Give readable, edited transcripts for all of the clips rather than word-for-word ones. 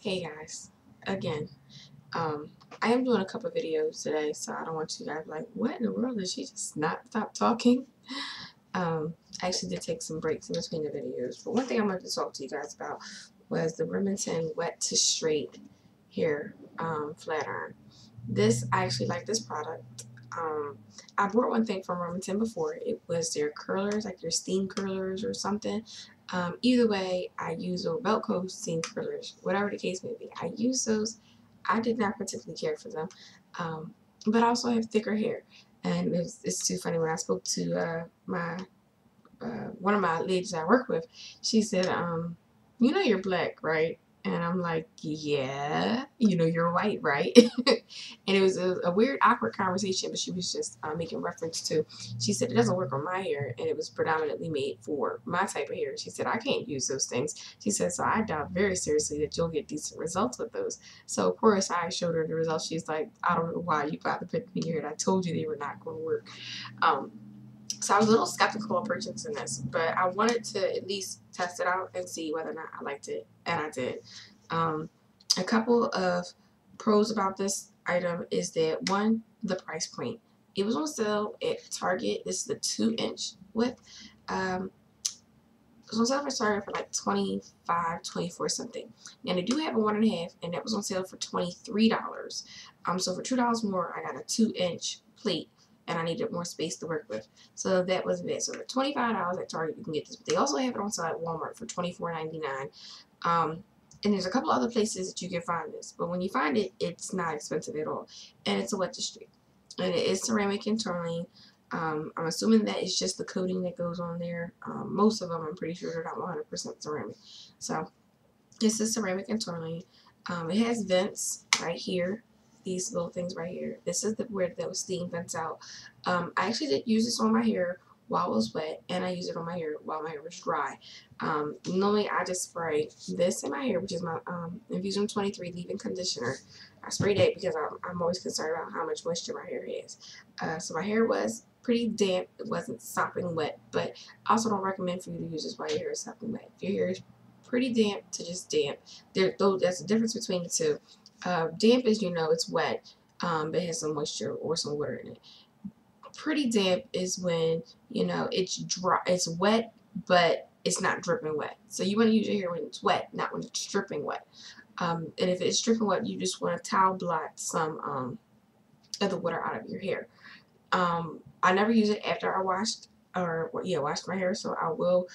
Hey guys, again, I am doing a couple videos today, so I don't want you guys like, what in the world, did she just not stop talking? I actually did take some breaks in between the videos, but one thing I wanted to talk to you guys about was the Remington Wet to Straight Hair Flat Iron. I actually like this product. I bought one thing from Remington before. It was their curlers, like their steam curlers or something. Either way, I use those Velcro steam curlers, whatever the case may be. I use those. I did not particularly care for them, but I also have thicker hair. And it's too funny when I spoke to my one of my ladies I work with. She said, "You know you're black, right?" And I'm like, "Yeah, you know you're white, right?" And it was a weird, awkward conversation, but she was just making reference to. She said it doesn't work on my hair, and it was predominantly made for my type of hair. She said I can't use those things. She said so I doubt very seriously that you'll get decent results with those. So of course I showed her the results. She's like, I don't know why you got to put them in your hair. I told you they were not going to work. Um, so I was a little skeptical of purchasing this, but I wanted to at least test it out and see whether or not I liked it, and I did. Um, a couple of pros about this item is that one, the price point. It was on sale at Target. This is the 2-inch width. Um, it was on sale for Target for like 25, 24 something. Now they do have a 1.5, and that was on sale for $23. So for $2 more, I got a 2-inch plate, and I needed more space to work with. So that was it. So for $25 at Target, you can get this. But they also have it on sale at Walmart for $24.99. And there's a couple other places that you can find this. But when you find it, it's not expensive at all. And it's a wet to straight. And it is ceramic and tourmaline. I'm assuming that it's just the coating that goes on there. Most of them, I'm pretty sure, they're not 100% ceramic. So this is ceramic and tourmaline. It has vents right here. These little things right here. This is where the steam vents out. I actually did use this on my hair while it was wet, and I used it on my hair while my hair was dry. Normally, I just spray this in my hair, which is my Infusion 23 leave-in conditioner. I spray that because I'm always concerned about how much moisture my hair has. So my hair was pretty damp. It wasn't sopping wet, but I also don't recommend for you to use this while your hair is sopping wet. If your hair is pretty damp to just damp, there's a difference between the two. Damp is, it's wet, but it has some moisture or some water in it. Pretty damp is when, it's dry, it's wet, but it's not dripping wet. So you want to use your hair when it's wet, not when it's dripping wet. And if it's dripping wet, you just want to towel blot some of the water out of your hair. I never use it after I washed my hair, so I will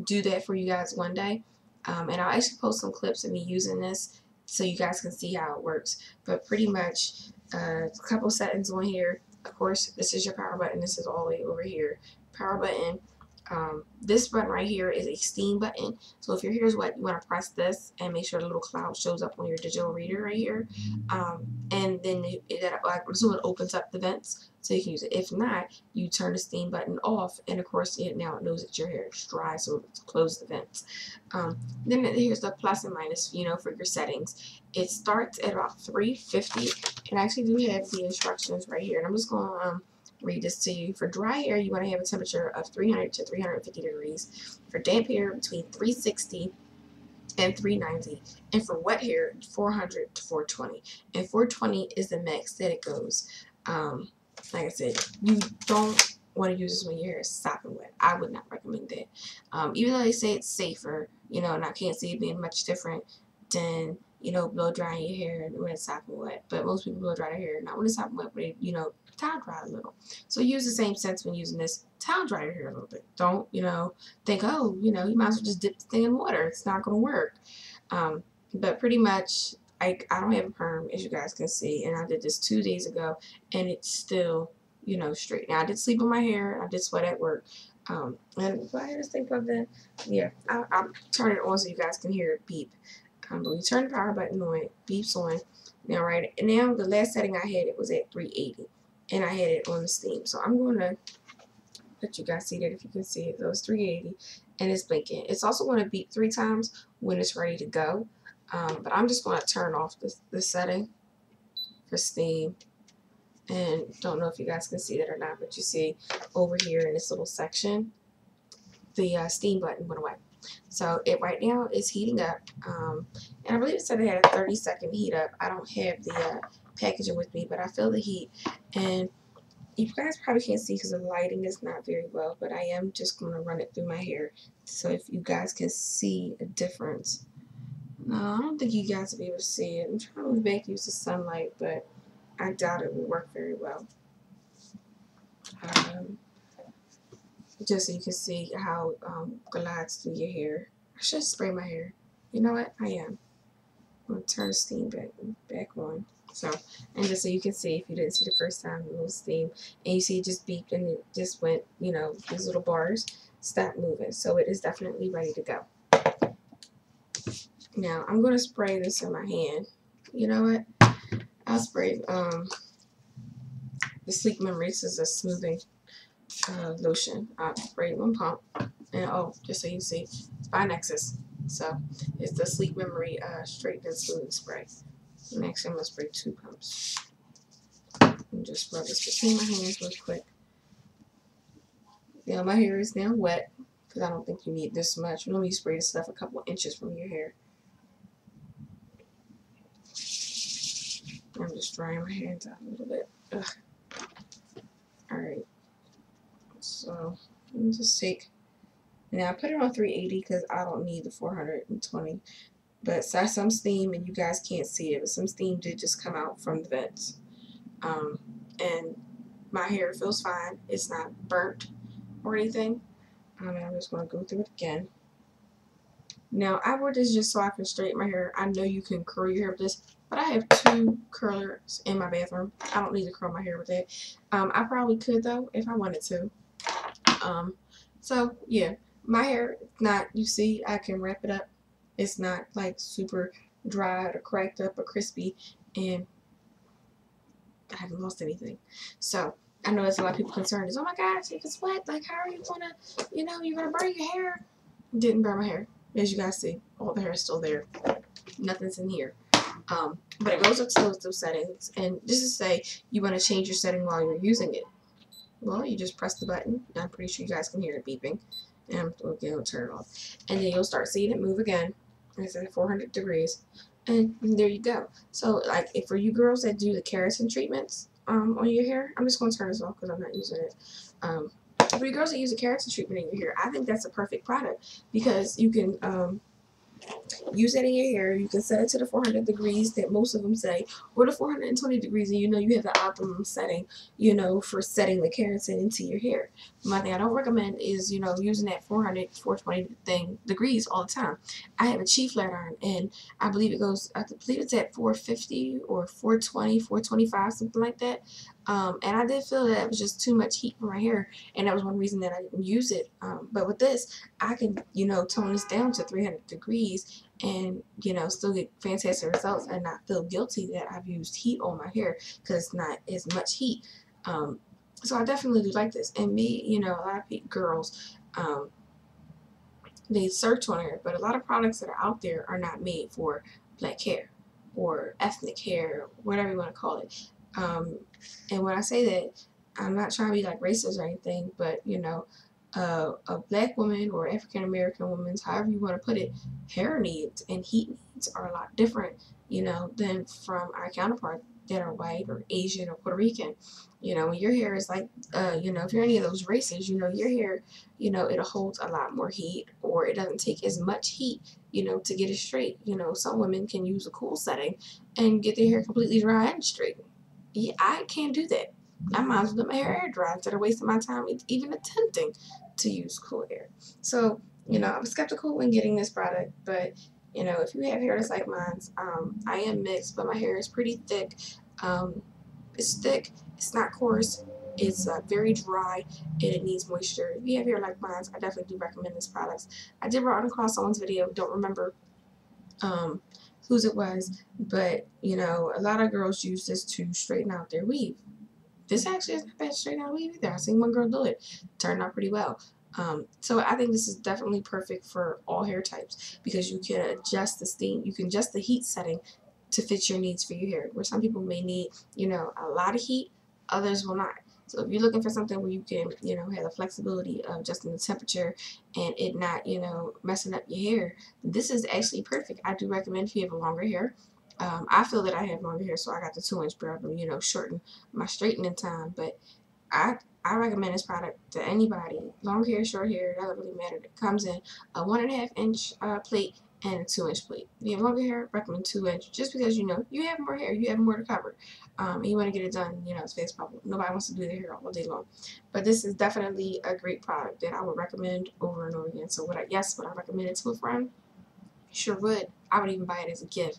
do that for you guys one day. And I'll actually post some clips of me using this so you guys can see how it works. But pretty much a couple settings on here. Of course, this is your power button. This is all the way over here. Power button. This button right here is a steam button. So if your hair is wet, you want to press this and make sure the little cloud shows up on your digital reader right here. And then I'm assuming it opens up the vents so you can use it. If not, you turn the steam button off, and of course now it knows that your hair is dry, so it closes the vents. Then here's the plus and minus, for your settings. It starts at about 350, and I actually do have the instructions right here, and I'm just going to read this to you. For dry hair, you want to have a temperature of 300 to 350 degrees. For damp hair, between 360 and 390. And for wet hair, 400 to 420. And 420 is the max that it goes. Like I said, you don't want to use this when your hair is sopping wet. I would not recommend that. Even though they say it's safer, and I can't see it being much different than, blow drying your hair when it's sopping wet. But most people blow dry their hair, not when it's sopping wet, but towel dry a little. So use the same sense when using this. Towel dry your hair a little bit. Don't, think, oh, you might as well just dip the thing in water. It's not going to work. But pretty much, I don't have a perm, as you guys can see, and I did this 2 days ago, and it's still, straight. Now, I did sleep on my hair. I did sweat at work. And do I hear this thing plugged in? Yeah, I'll turn it on so you guys can hear it beep. But we turn the power button on, it beeps on. Now, now the last setting I had, it was at 380, and I had it on the steam. So I'm going to let you guys see that if you can see it. So it's 380, and it's blinking. It's also going to beep 3 times when it's ready to go. But I'm just going to turn off the setting for steam. And don't know if you guys can see that or not, but you see over here in this little section, the steam button went away. So it right now is heating up, and I believe it said it had a 30-second heat up. I don't have the packaging with me, but I feel the heat, and you guys probably can't see because the lighting is not very well, but I am just going to run it through my hair so if you guys can see a difference. No, I don't think you guys will be able to see it. I'm trying to move back, use the sunlight, but I doubt it will work very well. Just so you can see how glides through your hair. I should spray my hair. You know what? I am. I'm going to turn the steam back on. So, and just so you can see, if you didn't see the first time, it was steam, and you see it just beeped and it just went, you know, these little bars stopped moving. So it is definitely ready to go. Now, I'm going to spray this in my hand. You know what? I'll spray the Sleep Memories. This is a smoothing lotion. I'll spray one pump. And oh, just so you see, it's by Nexus. So it's the Sleep Memory Straighten and Smoothing Spray. And actually, I'm going to spray 2 pumps. And just rub this between my hands real quick. Now, my hair is now wet because I don't think you need this much. Normally, you spray this stuff a couple inches from your hair. I'm just drying my hands out a little bit. Ugh. Alright. So, let me just take. Now, I put it on 380 because I don't need the 420. But some steam, and you guys can't see it, but some steam did just come out from the vents. And my hair feels fine. It's not burnt or anything. And I'm just going to go through it again. Now, I wore this just so I can straighten my hair. I know you can curl your hair with this, but I have 2 curlers in my bathroom. I don't need to curl my hair with it. I probably could, though, if I wanted to. So, yeah. My hair, not, you see, I can wrap it up. It's not like super dried or cracked up or crispy, and I haven't lost anything. So I know there's a lot of people concerned is, oh my gosh, if it's wet, like how are you gonna, you know, you're gonna burn your hair? Didn't burn my hair. As you guys see, all the hair is still there. Nothing's in here. But it goes up to those settings, and just to say you want to change your setting while you're using it. Well, you just press the button. I'm pretty sure you guys can hear it beeping. And we'll turn it off. And then you'll start seeing it move again. It's at 400 degrees. And there you go. So, like, if for you girls that do the keratin treatments on your hair, I'm just going to turn this off because I'm not using it. For you girls that use a keratin treatment in your hair, I think that's a perfect product because you can use it in your hair. You can set it to the 400 degrees that most of them say, or the 420 degrees, and you know you have the optimum setting, you know, for setting the keratin into your hair. One thing I don't recommend is, you know, using that 400, 420 degrees all the time. I have a cheap flat iron, and I believe I believe it's at 450 or 420, 425, something like that. And I did feel that it was just too much heat for my hair, and that was one reason that I didn't use it. But with this, I can, you know, tone this down to 300 degrees and, you know, still get fantastic results and not feel guilty that I've used heat on my hair because it's not as much heat. So I definitely do like this. And me, you know, a lot of girls, they search on it, but a lot of products that are out there are not made for black hair or ethnic hair, whatever you want to call it. And when I say that, I'm not trying to be like racist or anything, but, you know, a black woman or African American woman's, however you want to put it, hair needs and heat needs are a lot different, you know, than from our counterparts that are white or Asian or Puerto Rican. You know, when your hair is like, you know, if you're any of those races, you know, your hair, you know, it holds a lot more heat, or it doesn't take as much heat, you know, to get it straight. You know, some women can use a cool setting and get their hair completely dry and straight. Yeah, I can't do that. I might as well let my hair air dry instead of wasting my time even attempting to use cool air. So, you know, I was skeptical when getting this product, but, you know, if you have hair that's like mine, I am mixed, but my hair is pretty thick. It's thick, it's not coarse, it's very dry, and it needs moisture. If you have hair like mine, I definitely do recommend this product. I did run across someone's video, don't remember whose it was, but, you know, a lot of girls use this to straighten out their weave. This actually isn't bad straight out weave either. I seen one girl do it. Turned out pretty well. So I think this is definitely perfect for all hair types because you can adjust the steam, you can adjust the heat setting to fit your needs for your hair. Where some people may need, you know, a lot of heat, others will not. So if you're looking for something where you can, you know, have the flexibility of adjusting the temperature and it not, you know, messing up your hair, this is actually perfect. I do recommend if you have a longer hair. I feel that I have longer hair, so I got the 2-inch barrel to, you know, shorten my straightening time. But I I recommend this product to anybody. Long hair, short hair, doesn't really matter. It comes in a 1.5-inch plate and a 2-inch plate. If you have longer hair, recommend 2-inch, just because you know you have more hair, you have more to cover, and you want to get it done, you know, as fast as possible. Nobody wants to do their hair all day long, but this is definitely a great product that I would recommend over and over again. So would I recommend it to a friend? Sure would. I would even buy it as a gift.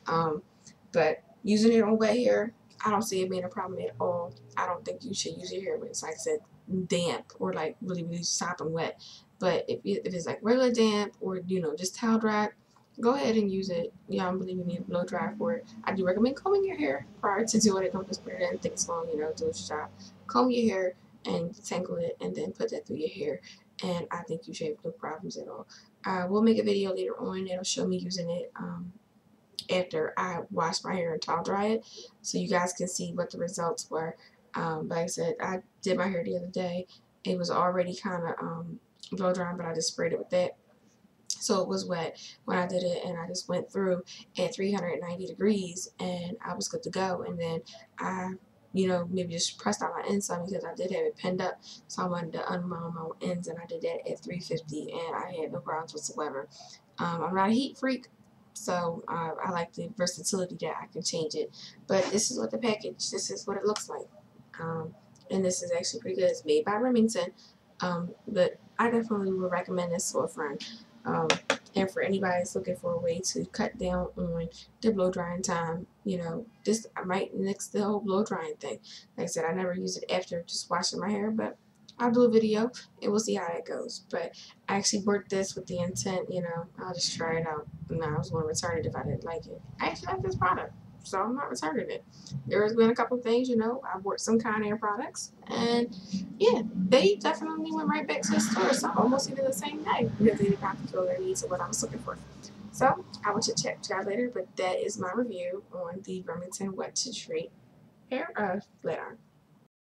Um, but using it on wet hair, I don't see it being a problem at all. I don't think you should use your hair when it's, like I said, damp or like really, really sopping wet. But if it's like regular damp or, you know, just towel dry, go ahead and use it. You know, I don't believe you need a blow dry for it. I do recommend combing your hair prior to doing it. Don't just put it in thick long, you know, do its job. Comb your hair and tangle it and then put that through your hair. And I think you should have no problems at all. I will make a video later on that'll show me using it after I wash my hair and towel dry it, so you guys can see what the results were. Like I said, I did my hair the other day. It was already kind of blow drying, but I just sprayed it with that. So it was wet when I did it, and I just went through at 390 degrees, and I was good to go. And then I, you know, maybe just pressed out my ends some because I did have it pinned up, so I wanted to unwound my ends, and I did that at 350, and I had no problems whatsoever. I'm not a heat freak, so I like the versatility that I can change it. But this is what the package, this is what it looks like. Um, and this is actually pretty good. It's made by Remington, but I definitely would recommend this to a friend. Um, and for anybody that's looking for a way to cut down on the blow drying time, you know, this I might nix the whole blow drying thing. Like I said, I never use it after just washing my hair, but I'll do a video and we'll see how that goes. But I actually bought this with the intent, you know, I'll just try it out. And I was going to return it if I didn't like it. I actually like this product, so I'm not returning it. There has been a couple things, you know, I bought some Conair products, and yeah, they definitely went right back to the store, so almost even the same day, because they did not fulfill their needs of what I was looking for. So I will chat to you guys later, but that is my review on the Remington Wet to Treat hair flat iron.